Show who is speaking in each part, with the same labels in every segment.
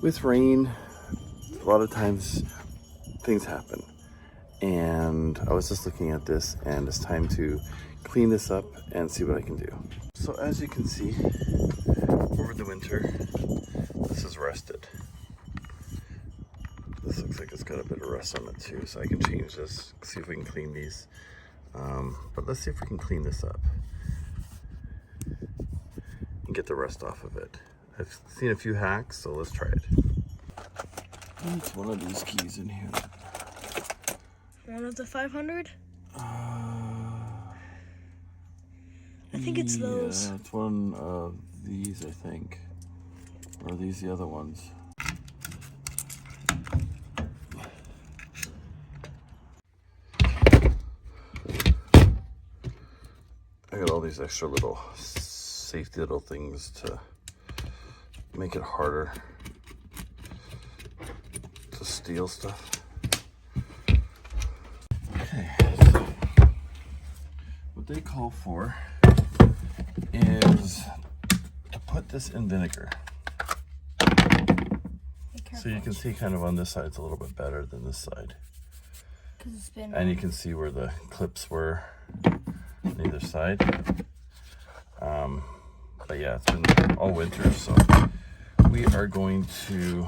Speaker 1: with rain, a lot of times things happen. And I was just looking at this, and it's time to clean this up and see what I can do. So as you can see, over the winter, this is rusted. This looks like it's got a bit of rust on it too, so I can change this, see if we can clean these. But let's see if we can clean this up and get the rust off of it. I've seen a few hacks, so let's try it. It's one of these keys in here.
Speaker 2: One of the 500? I think it's those.
Speaker 1: Yeah, it's one of these, I think. Or are these the other ones? I got all these extra little safety little things to make it harder to steal stuff. Okay, so what they call for is to put this in vinegar. So you can see kind of on this side it's a little bit better than this side. And you can see where the clips were on either side. But yeah, it's been all winter, so we are going to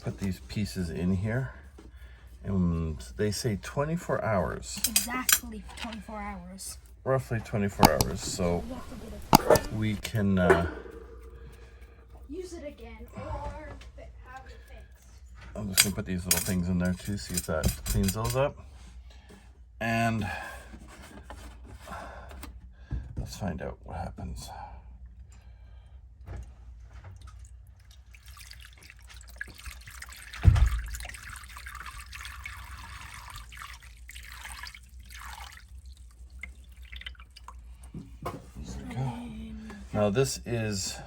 Speaker 1: put these pieces in here. And they say 24 hours.
Speaker 2: Exactly 24 hours.
Speaker 1: Roughly 24 hours, so we can
Speaker 2: use it again or have it fixed.
Speaker 1: I'm just gonna put these little things in there too, see if that cleans those up. And let's find out what happens. Now this is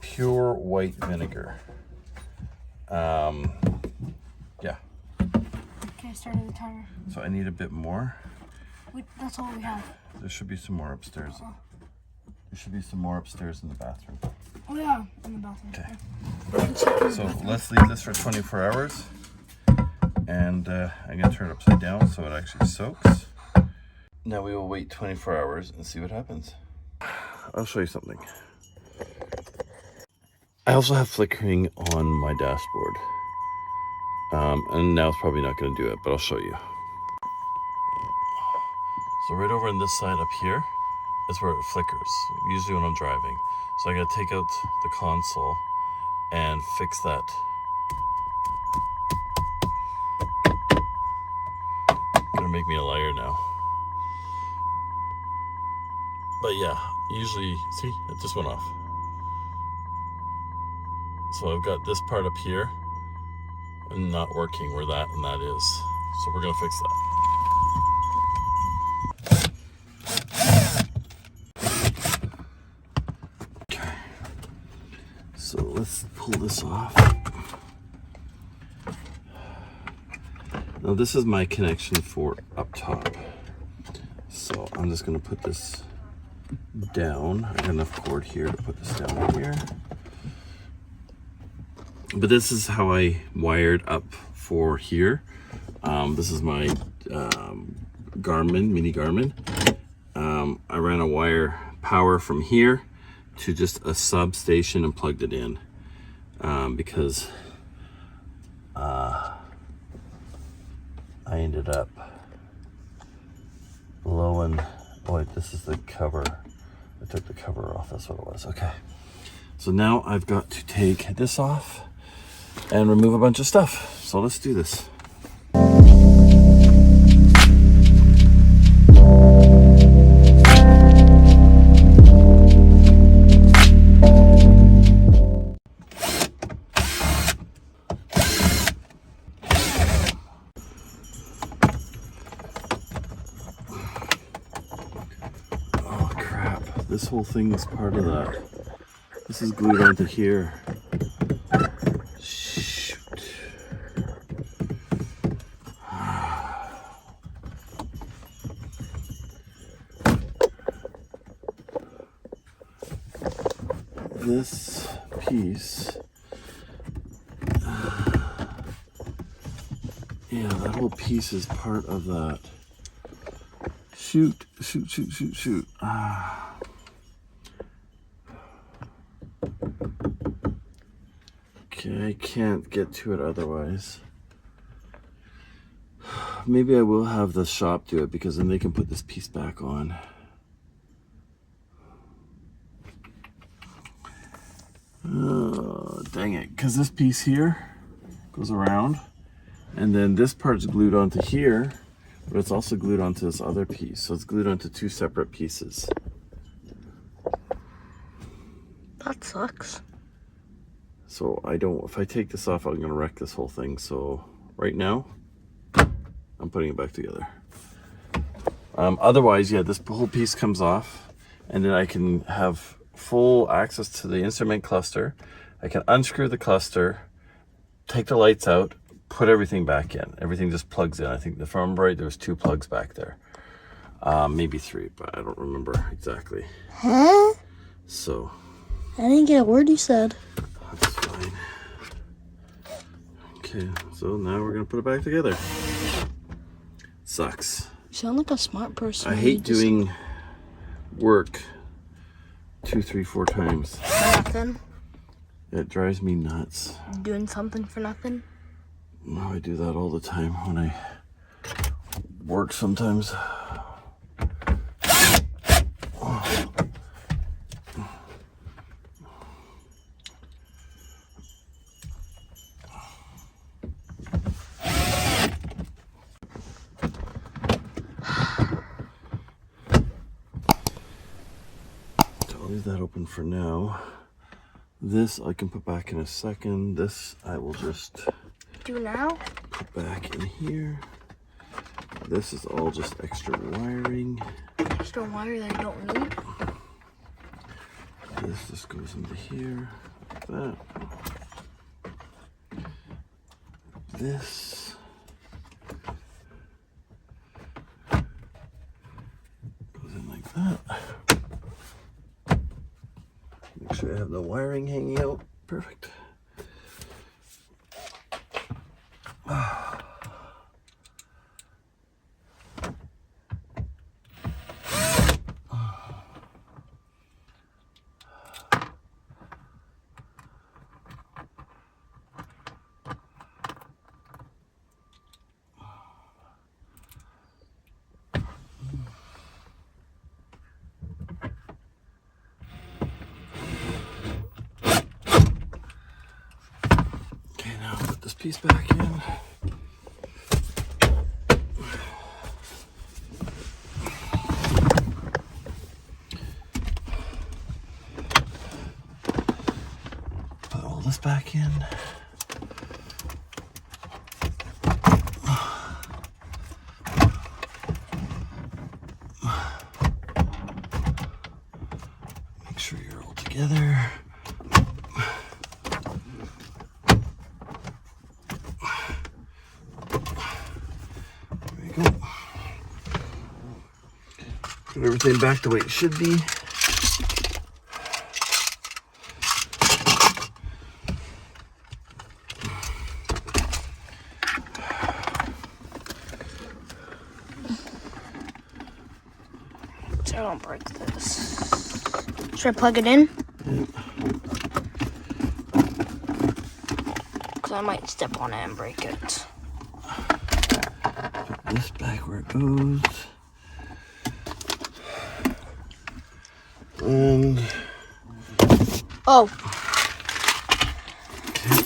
Speaker 1: pure white vinegar. Yeah.
Speaker 2: Okay, started the timer.
Speaker 1: So I need a bit more.
Speaker 2: That's all we have.
Speaker 1: There should be some more upstairs. There should be some more upstairs in the bathroom.
Speaker 2: Oh yeah, in the bathroom.
Speaker 1: Okay. So let's leave this for 24 hours. And I'm gonna turn it upside down so it actually soaks. Now we will wait 24 hours and see what happens. I'll show you something. I also have flickering on my dashboard. And now it's probably not going to do it, but I'll show you. So right over on this side up here is where it flickers, usually when I'm driving. So I got to take out the console and fix that. Gonna make me a liar now. But yeah, usually, see, it just went off. So I've got this part up here and not working where that and that is. So we're gonna fix that. Okay. So let's pull this off. Now this is my connection for up top. So I'm just gonna put this down. I got enough cord here to put this down here. But this is how I wired up for here. This is my Garmin, mini Garmin. I ran a wire power from here to just a substation and plugged it in because I ended up blowing. Oh wait, this is the cover. I took the cover off, that's what it was. Okay. So now I've got to take this off and remove a bunch of stuff. So let's do this. Oh crap, this whole thing is part of that. This is glued onto here. Shoot. This piece Yeah, that whole piece is part of that. Shoot, shoot, shoot, shoot, shoot. Ah. Okay, I can't get to it otherwise. Maybe I will have the shop do it because then they can put this piece back on. Dang it, because this piece here goes around and then this part's glued onto here, but it's also glued onto this other piece. So it's glued onto two separate pieces.
Speaker 3: That sucks.
Speaker 1: So if I take this off, I'm gonna wreck this whole thing. So right now, I'm putting it back together. Otherwise, yeah, this whole piece comes off and then I can have full access to the instrument cluster. I can unscrew the cluster, take the lights out, put everything back in. Everything just plugs in. I think if I remember right, there was 2 plugs back there. Maybe 3, but I don't remember exactly.
Speaker 3: Huh?
Speaker 1: So.
Speaker 3: I didn't get a word you said.
Speaker 1: That's fine. Okay, so now we're gonna put it back together. Sucks.
Speaker 3: You sound like a smart person.
Speaker 1: I hate doing work 2, 3, 4 times.
Speaker 3: For nothing?
Speaker 1: It drives me nuts.
Speaker 3: Doing something for nothing?
Speaker 1: No, I do that all the time when I work sometimes. I'll leave that open for now. This I can put back in a second. This I will just
Speaker 3: Do now?
Speaker 1: put back in here. This is all just extra wiring.
Speaker 3: Extra wire that I don't need.
Speaker 1: This just goes into here, like that. This goes in like that. Make sure I have the wiring hanging out. Perfect. This piece back in. Put all this back in. Make sure you're all together. Put everything back the way it should be.
Speaker 3: So I don't break this. Should I plug it in?
Speaker 1: Yeah.
Speaker 3: Because I might step on it and break it.
Speaker 1: Put this back where it goes. And
Speaker 3: oh,
Speaker 1: okay.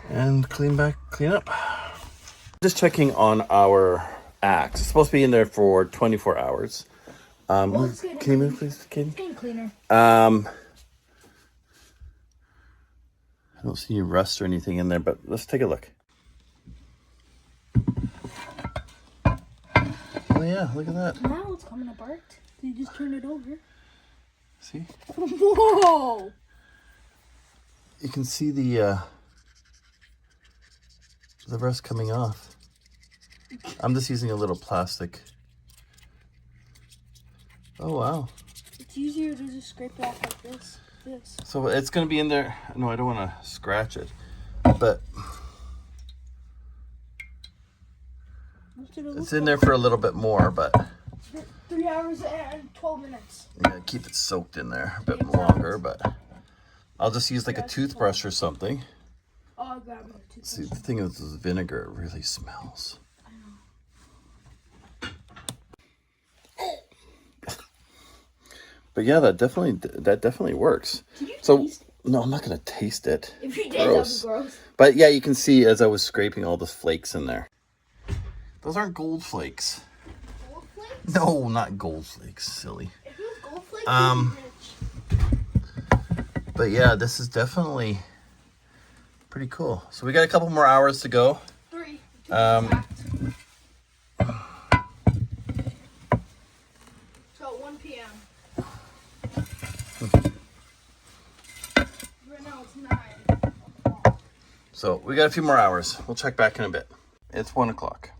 Speaker 1: And clean up. Just checking on our axe. It's supposed to be in there for 24 hours. Can you move, please, Katie?
Speaker 2: It's getting cleaner.
Speaker 1: I don't see any rust or anything in there, but let's take a look. Oh yeah, look at that.
Speaker 2: Now it's coming apart. So you just turn it over.
Speaker 1: See?
Speaker 2: Whoa!
Speaker 1: You can see the rust coming off. I'm just using a little plastic. Oh wow.
Speaker 2: It's easier to just scrape it off like this.
Speaker 1: So it's gonna be in there. No, I don't want to scratch it, but
Speaker 2: What did it
Speaker 1: It's
Speaker 2: look
Speaker 1: in there for a little bit more, but
Speaker 2: 3 hours and 12 minutes.
Speaker 1: yeah, keep it soaked in there a bit longer. But I'll just use like a toothbrush or something.
Speaker 2: Oh, I'll grab it.
Speaker 1: See, the thing is, this vinegar really smells. But yeah, that definitely works.
Speaker 2: Did you
Speaker 1: So
Speaker 2: taste it?
Speaker 1: no, I'm not gonna taste it.
Speaker 2: If you did,
Speaker 1: Gross.
Speaker 2: that'd be gross.
Speaker 1: But yeah, you can see as I was scraping all the flakes in there. Those aren't gold flakes.
Speaker 2: Gold flakes?
Speaker 1: No, not gold flakes. Silly.
Speaker 2: If it was gold flakes,
Speaker 1: Um,
Speaker 2: you'd be rich.
Speaker 1: But yeah, this is definitely pretty cool. So we got a couple more hours to go.
Speaker 2: 3.
Speaker 1: Um,
Speaker 2: So 1 p.m. Right now it's 9.
Speaker 1: So we got a few more hours. We'll check back in a bit. It's 1 o'clock.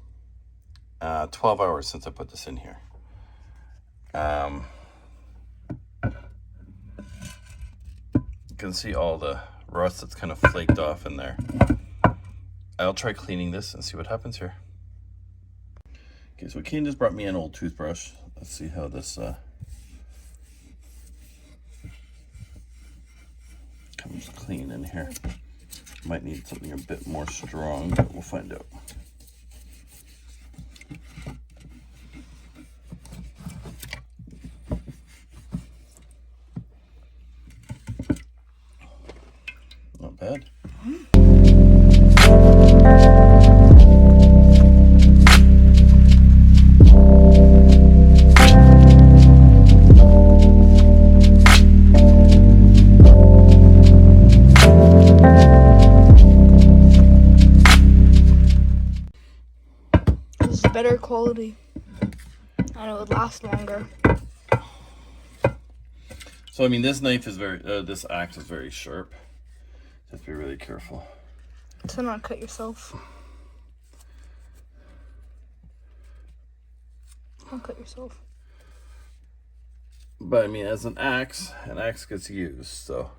Speaker 1: 12 hours since I put this in here. You can see all the rust that's kind of flaked off in there. I'll try cleaning this and see what happens here. Okay, so Kane just brought me an old toothbrush. Let's see how this comes clean in here. Might need something a bit more strong, but we'll find out. Not bad.
Speaker 3: This is better quality. And it would last longer.
Speaker 1: So I mean, this knife is this axe is very sharp. Just be really careful.
Speaker 3: To not cut yourself. Don't cut yourself.
Speaker 1: But I mean, as an axe gets used, so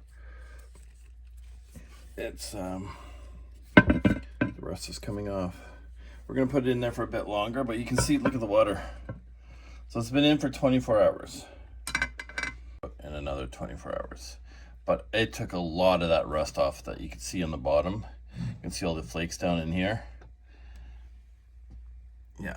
Speaker 1: it's the rust is coming off. We're gonna put it in there for a bit longer, but you can see, look at the water. So it's been in for 24 hours. And another 24 hours. But it took a lot of that rust off that you can see on the bottom. You can see all the flakes down in here. Yeah.